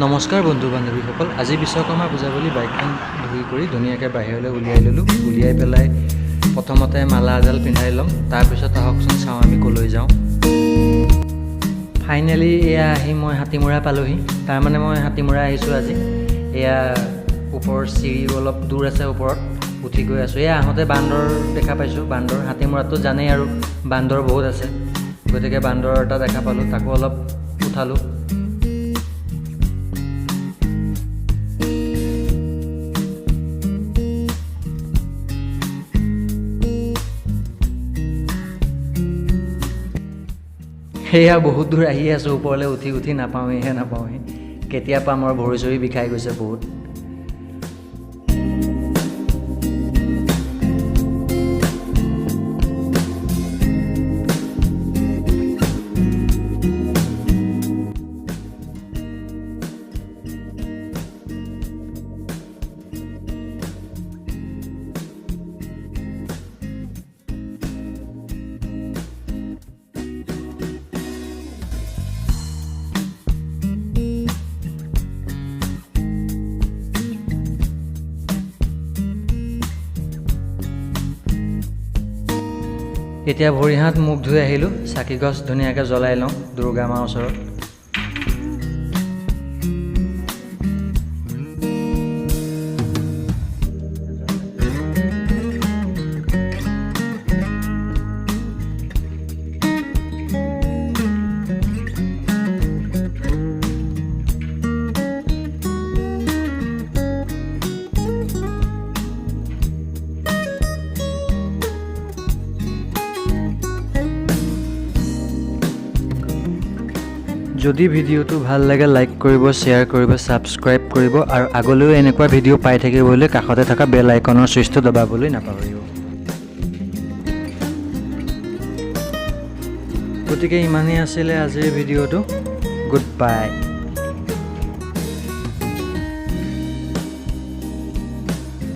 নমস্কাৰ বন্ধু বান্ধৱীসকল, আজি বিশ্বকৰ্মা পূজা বুলি বাইকখন ধুই কৰি ধুনীয়াকৈ বাহিৰলৈ উলিয়াই ল'লোঁ। উলিয়াই পেলাই প্ৰথমতে মালা এডাল পিন্ধাই ল'ম, তাৰপিছত আহকচোন চাওঁ আমি ক'লৈ যাওঁ। ফাইনেলি এয়া আহি মই হাতীমূৰা পালোহি। তাৰমানে মই হাতীমূৰা আহিছোঁ আজি। এয়া ওপৰৰ চিৰি অলপ দূৰ আছে, ওপৰত উঠি গৈ আছোঁ। এয়া আহোঁতে বান্দৰ দেখা পাইছোঁ। বান্দৰ হাতীমূৰাততো জানেই আৰু বান্দৰ বহুত আছে, গতিকে বান্দৰ এটা দেখা পালোঁ, তাকো অলপ উঠালোঁ। সেয়া বহুত দূৰ আহি আছোঁ, ওপৰলৈ উঠি নাপাওঁহি। কেতিয়া পাম আৰু ভৰি চৰি বিষাই গৈছে বহুত। এতিয়া ভৰি হাত মুখ ধুই আহিলোঁ। চাকি গছ ধুনীয়াকৈ জ্বলাই লওঁ দুৰ্গা মাৰ ওচৰত। যদি ভিডিঅ'টো ভাল লাগে লাইক কৰিব, শ্বেয়াৰ কৰিব, ছাবস্ক্ৰাইব কৰিব আৰু আগলৈও এনেকুৱা ভিডিঅ' পাই থাকিবলৈ কাষতে থকা বেল আইকনৰ ছুইচটো দবাবলৈ নাপাহৰিব। গতিকে ইমানেই আছিলে আজিৰ ভিডিঅ'টো। Good bye.